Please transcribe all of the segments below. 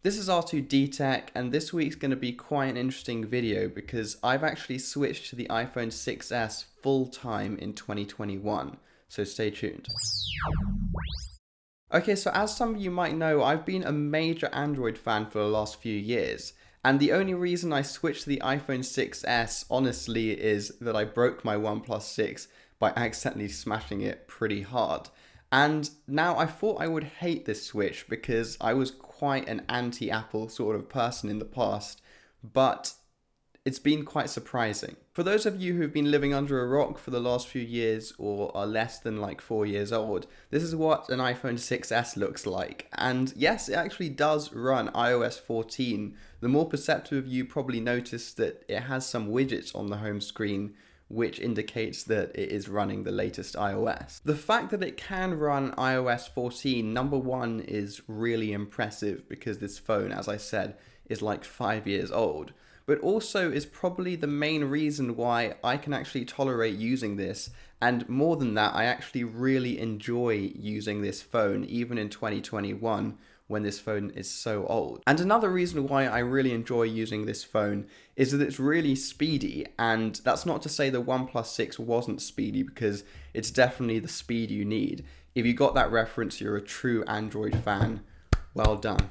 This is R2D Tech, and this week's going to be quite an interesting video because I've actually switched to the iPhone 6s full time in 2021, so stay tuned. Okay, so as some of you might know, I've been a major Android fan for the last few years, and the only reason I switched to the iPhone 6s, honestly, is that I broke my OnePlus 6 by accidentally smashing it pretty hard. And now I thought I would hate this switch because I was quite an anti-Apple sort of person in the past, but it's been quite surprising. For those of you who've been living under a rock for the last few years or are less than like 4 years old, this is what an iPhone 6s looks like. And yes, it actually does run iOS 14. The more perceptive of you probably noticed that it has some widgets on the home screen which indicates that it is running the latest iOS. The fact that it can run iOS 14, number one, is really impressive because this phone, as I said, is like 5 years old, but also is probably the main reason why I can actually tolerate using this, and more than that, I actually really enjoy using this phone even in 2021 when this phone is so old. And another reason why I really enjoy using this phone is that it's really speedy, and that's not to say the OnePlus 6 wasn't speedy, because it's definitely the speed you need. If you got that reference, you're a true Android fan. Well done.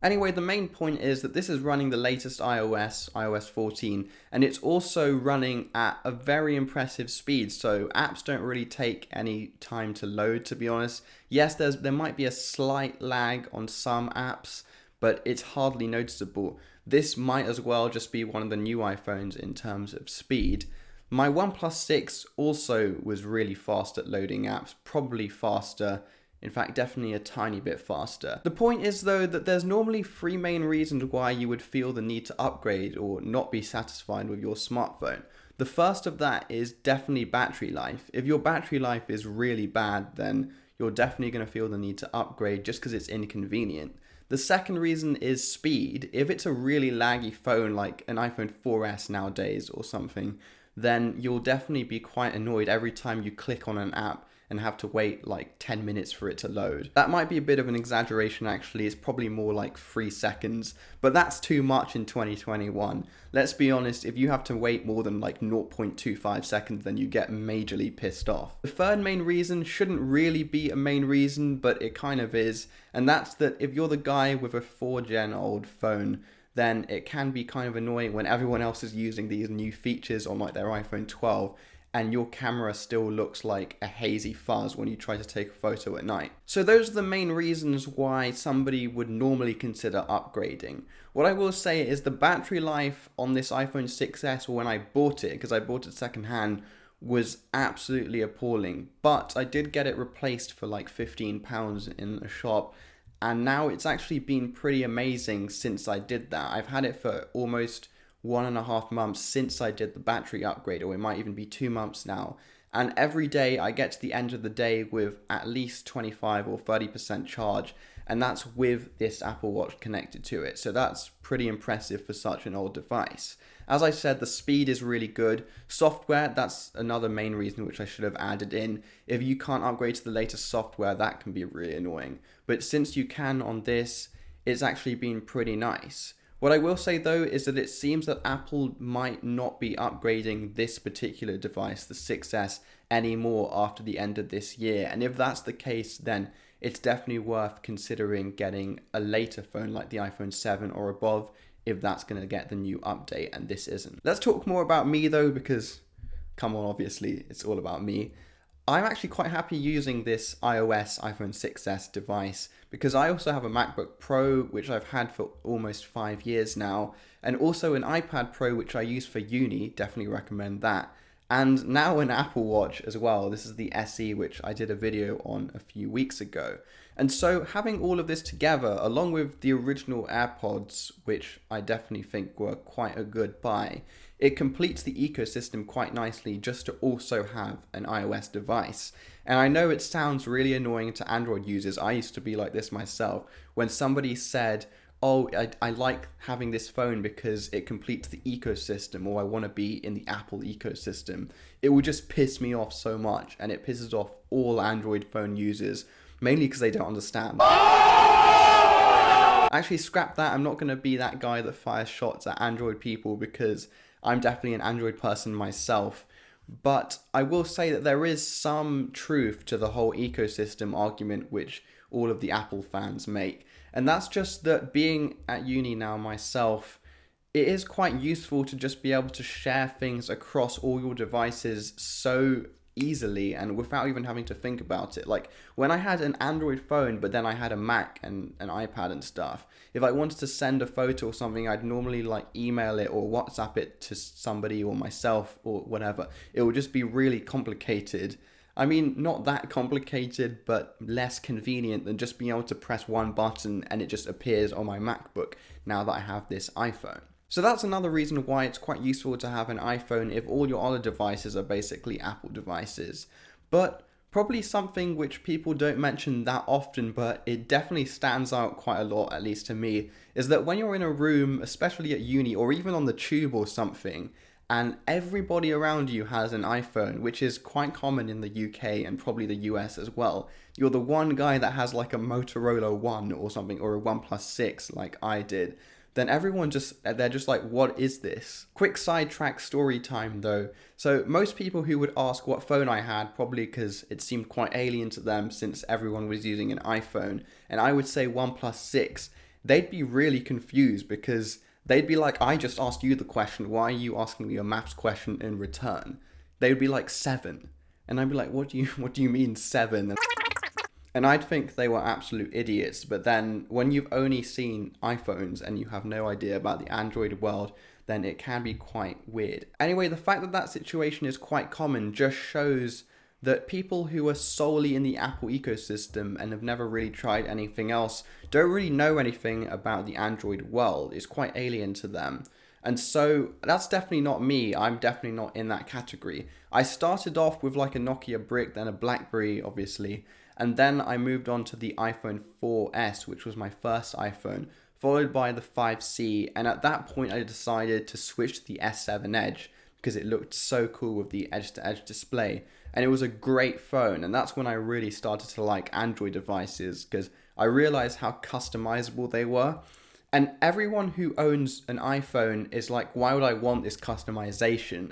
Anyway, the main point is that this is running the latest iOS 14, and it's also running at a very impressive speed, so apps don't really take any time to load, to be honest. Yes, there might be a slight lag on some apps, but it's hardly noticeable. This might as well just be one of the new iPhones in terms of speed. My OnePlus 6 also was really fast at loading apps, probably faster. In fact, definitely a tiny bit faster. The point is though that there's normally three main reasons why you would feel the need to upgrade or not be satisfied with your smartphone. The first of that is definitely battery life. If your battery life is really bad, then you're definitely going to feel the need to upgrade just because it's inconvenient. The second reason is speed. If it's a really laggy phone like an iPhone 4S nowadays or something, then you'll definitely be quite annoyed every time you click on an app and have to wait like 10 minutes for it to load. That might be a bit of an exaggeration actually, it's probably more like 3 seconds, but that's too much in 2021. Let's be honest, if you have to wait more than like 0.25 seconds, then you get majorly pissed off. The third main reason shouldn't really be a main reason, but it kind of is, and that's that if you're the guy with a 4-gen old phone, then it can be kind of annoying when everyone else is using these new features on like their iPhone 12, and your camera still looks like a hazy fuzz when you try to take a photo at night. So those are the main reasons why somebody would normally consider upgrading. What I will say is the battery life on this iPhone 6s when I bought it, because I bought it secondhand, was absolutely appalling. But I did get it replaced for like £15 in a shop, and now it's actually been pretty amazing since I did that. I've had it for almost 1.5 months since I did the battery upgrade, or it might even be 2 months now, and every day I get to the end of the day with at least 25 or 30% charge, and that's with this Apple Watch connected to it, so that's pretty impressive for such an old device. As I said, the speed is really good. Software, that's another main reason which I should have added in. If you can't upgrade to the latest software, that can be really annoying, but since you can on this, it's actually been pretty nice. What I will say though is that it seems that Apple might not be upgrading this particular device, the 6s, anymore after the end of this year. And if that's the case, then it's definitely worth considering getting a later phone like the iPhone 7 or above if that's going to get the new update and this isn't. Let's talk more about me though, because come on, obviously it's all about me. I'm actually quite happy using this iOS iPhone 6s device because I also have a MacBook Pro which I've had for almost 5 years now, and also an iPad Pro which I use for uni, definitely recommend that, and now an Apple Watch as well. This is the SE which I did a video on a few weeks ago. And so having all of this together along with the original AirPods, which I definitely think were quite a good buy, it completes the ecosystem quite nicely just to also have an iOS device. And I know it sounds really annoying to Android users, I used to be like this myself, when somebody said, oh, I like having this phone because it completes the ecosystem, or I want to be in the Apple ecosystem. It would just piss me off so much, and it pisses off all Android phone users, mainly because they don't understand. Actually, scrap that. I'm not going to be that guy that fires shots at Android people because I'm definitely an Android person myself. But I will say that there is some truth to the whole ecosystem argument which all of the Apple fans make. And that's just that being at uni now myself, it is quite useful to just be able to share things across all your devices so easily and without even having to think about it. Like when I had an Android phone, but then I had a Mac and an iPad and stuff, if I wanted to send a photo or something, I'd normally like email it or WhatsApp it to somebody or myself or whatever. It would just be really complicated. I mean, not that complicated, but less convenient than just being able to press one button and it just appears on my MacBook now that I have this iPhone. So that's another reason why it's quite useful to have an iPhone if all your other devices are basically Apple devices. But probably something which people don't mention that often, but it definitely stands out quite a lot, at least to me, is that when you're in a room, especially at uni or even on the tube or something, and everybody around you has an iPhone, which is quite common in the UK and probably the US as well. You're the one guy that has like a Motorola One or something, or a OnePlus 6 like I did. Then everyone they're just like, what is this? Quick sidetrack story time though. So most people who would ask what phone I had, probably because it seemed quite alien to them since everyone was using an iPhone, and I would say OnePlus 6, they'd be really confused because they'd be like, I just asked you the question, why are you asking me a maths question in return? They would be like 7. And I'd be like, what do you mean 7? And I'd think they were absolute idiots, but then when you've only seen iPhones and you have no idea about the Android world, then it can be quite weird. Anyway, the fact that that situation is quite common just shows that people who are solely in the Apple ecosystem and have never really tried anything else don't really know anything about the Android world. It's quite alien to them. And so that's definitely not me. I'm definitely not in that category. I started off with like a Nokia brick, then a BlackBerry, obviously. And then I moved on to the iPhone 4S, which was my first iPhone, followed by the 5C. And at that point, I decided to switch to the S7 Edge because it looked so cool with the edge-to-edge display. And it was a great phone. And that's when I really started to like Android devices because I realized how customizable they were. And everyone who owns an iPhone is like, why would I want this customization?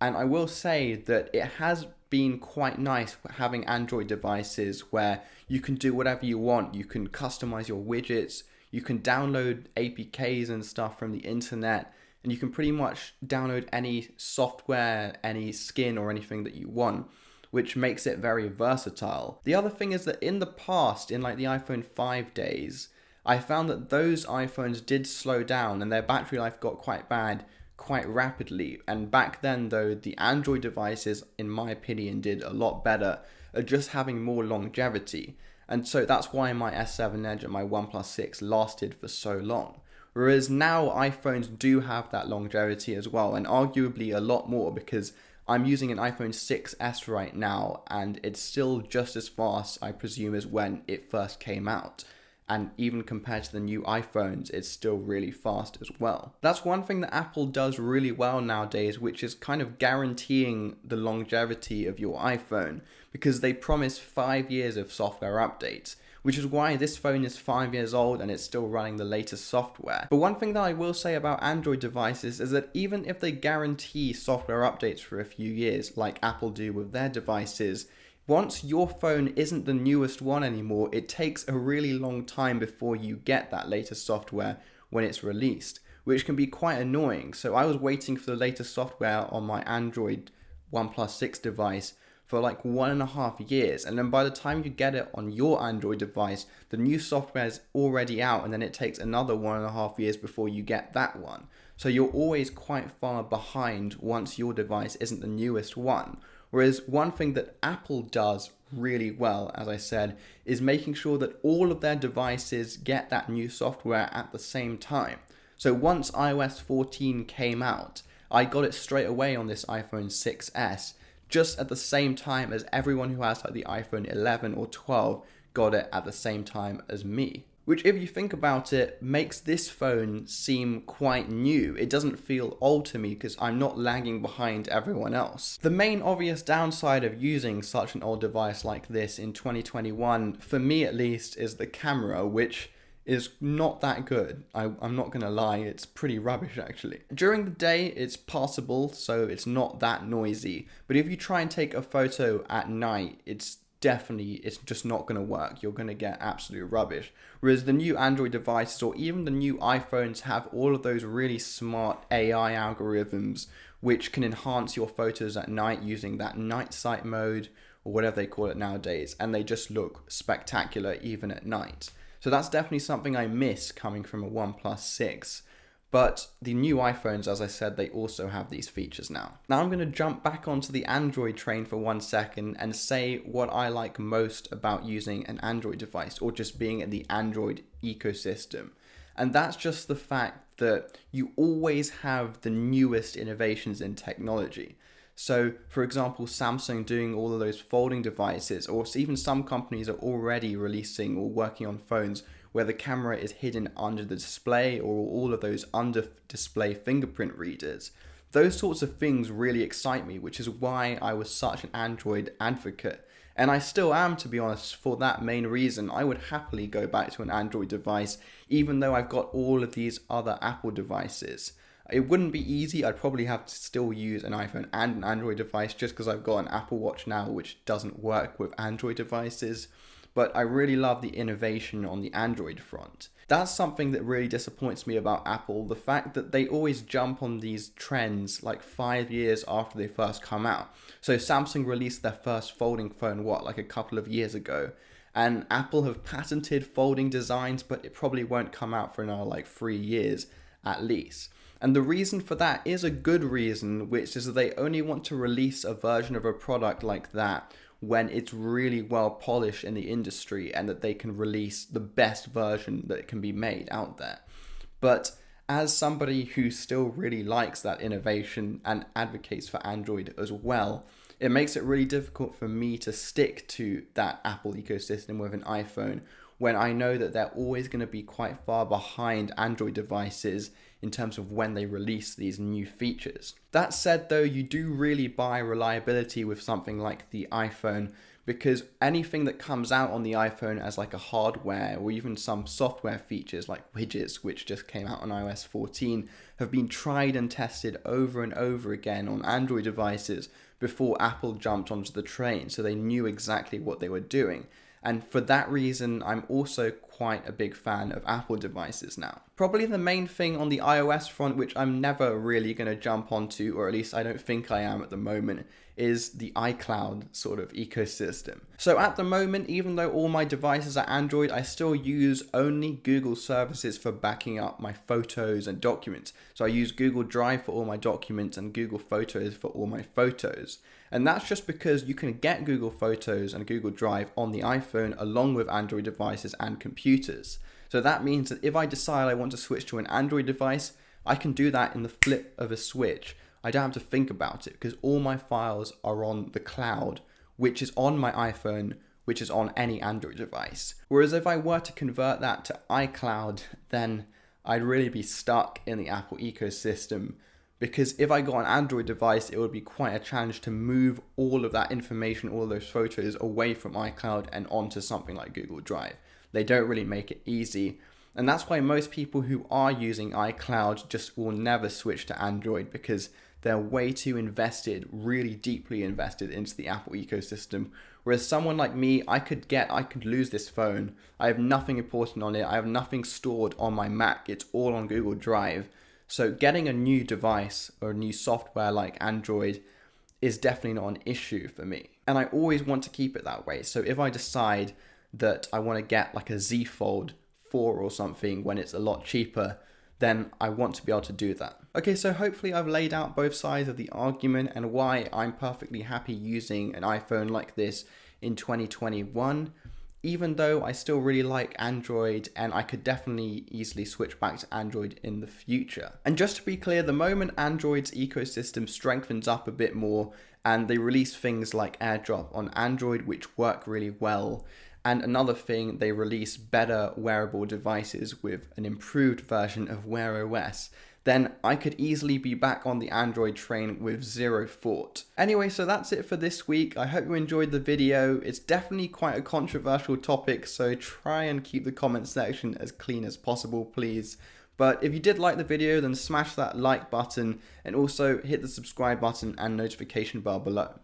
And I will say that it has been quite nice having Android devices where you can do whatever you want. You can customize your widgets, you can download APKs and stuff from the internet, and you can pretty much download any software, any skin or anything that you want, which makes it very versatile. The other thing is that in the past, in like the iPhone 5 days, I found that those iPhones did slow down and their battery life got quite bad quite rapidly. And back then though, the Android devices, in my opinion, did a lot better at just having more longevity. And so that's why my S7 Edge and my OnePlus 6 lasted for so long. Whereas now iPhones do have that longevity as well, and arguably a lot more because I'm using an iPhone 6S right now and it's still just as fast, I presume, as when it first came out. And even compared to the new iPhones, it's still really fast as well. That's one thing that Apple does really well nowadays, which is kind of guaranteeing the longevity of your iPhone, because they promise 5 years of software updates, which is why this phone is 5 years old and it's still running the latest software. But one thing that I will say about Android devices is that even if they guarantee software updates for a few years, like Apple do with their devices, once your phone isn't the newest one anymore, it takes a really long time before you get that latest software when it's released, which can be quite annoying. So I was waiting for the latest software on my Android OnePlus 6 device for like 1.5 years, and then by the time you get it on your Android device, the new software is already out, and then it takes another 1.5 years before you get that one. So you're always quite far behind once your device isn't the newest one. Whereas one thing that Apple does really well, as I said, is making sure that all of their devices get that new software at the same time. So once iOS 14 came out, I got it straight away on this iPhone 6S, just at the same time as everyone who has like the iPhone 11 or 12 got it at the same time as me. Which, if you think about it, makes this phone seem quite new. It doesn't feel old to me because I'm not lagging behind everyone else. The main obvious downside of using such an old device like this in 2021, for me at least, is the camera, which is not that good. I'm not going to lie, it's pretty rubbish actually. During the day, it's passable, so it's not that noisy. But if you try and take a photo at night, it's just not going to work. You're going to get absolute rubbish. Whereas the new Android devices or even the new iPhones have all of those really smart AI algorithms which can enhance your photos at night using that night sight mode or whatever they call it nowadays, and they just look spectacular even at night. So that's definitely something I miss coming from a OnePlus 6. But the new iPhones, as I said, they also have these features now. Now I'm going to jump back onto the Android train for 1 second and say what I like most about using an Android device or just being in the Android ecosystem. And that's just the fact that you always have the newest innovations in technology. So, for example, Samsung doing all of those folding devices, or even some companies are already releasing or working on phones where the camera is hidden under the display, or all of those under display fingerprint readers. Those sorts of things really excite me, which is why I was such an Android advocate. And I still am, to be honest, for that main reason. I would happily go back to an Android device, even though I've got all of these other Apple devices. It wouldn't be easy. I'd probably have to still use an iPhone and an Android device just because I've got an Apple Watch now, which doesn't work with Android devices. But I really love the innovation on the Android front. That's something that really disappoints me about Apple, the fact that they always jump on these trends like 5 years after they first come out. So Samsung released their first folding phone, like a couple of years ago. And Apple have patented folding designs, but it probably won't come out for another like 3 years at least. And the reason for that is a good reason, which is that they only want to release a version of a product like that when it's really well polished in the industry and that they can release the best version that can be made out there. But as somebody who still really likes that innovation and advocates for Android as well, it makes it really difficult for me to stick to that Apple ecosystem with an iPhone when I know that they're always going to be quite far behind Android devices in terms of when they release these new features. That said though, you do really buy reliability with something like the iPhone, because anything that comes out on the iPhone as like a hardware or even some software features like widgets, which just came out on iOS 14, have been tried and tested over and over again on Android devices before Apple jumped onto the train, so they knew exactly what they were doing. And for that reason, I'm also quite a big fan of Apple devices now. Probably the main thing on the iOS front, which I'm never really going to jump onto, or at least I don't think I am at the moment, is the iCloud sort of ecosystem. So at the moment, even though all my devices are Android, I still use only Google services for backing up my photos and documents. So I use Google Drive for all my documents and Google Photos for all my photos. And that's just because you can get Google Photos and Google Drive on the iPhone along with Android devices and computers. So that means that if I decide I want to switch to an Android device, I can do that in the flip of a switch. I don't have to think about it because all my files are on the cloud, which is on my iPhone, which is on any Android device. Whereas if I were to convert that to iCloud, then I'd really be stuck in the Apple ecosystem, because if I got an Android device, it would be quite a challenge to move all of that information, all of those photos away from iCloud and onto something like Google Drive. They don't really make it easy. And that's why most people who are using iCloud just will never switch to Android, because they're way too invested, really deeply invested into the Apple ecosystem. Whereas someone like me, I could lose this phone. I have nothing important on it. I have nothing stored on my Mac. It's all on Google Drive. So getting a new device or a new software like Android is definitely not an issue for me. And I always want to keep it that way. So if I decide that I want to get like a Z Fold 4 or something when it's a lot cheaper, then I want to be able to do that. Okay, so hopefully I've laid out both sides of the argument and why I'm perfectly happy using an iPhone like this in 2021. Even though I still really like Android and I could definitely easily switch back to Android in the future. And just to be clear, the moment Android's ecosystem strengthens up a bit more and they release things like AirDrop on Android, which work really well, and another thing, they release better wearable devices with an improved version of Wear OS, then I could easily be back on the Android train with zero thought. Anyway, so that's it for this week. I hope you enjoyed the video. It's definitely quite a controversial topic, so try and keep the comment section as clean as possible, please. But if you did like the video, then smash that like button and also hit the subscribe button and notification bell below.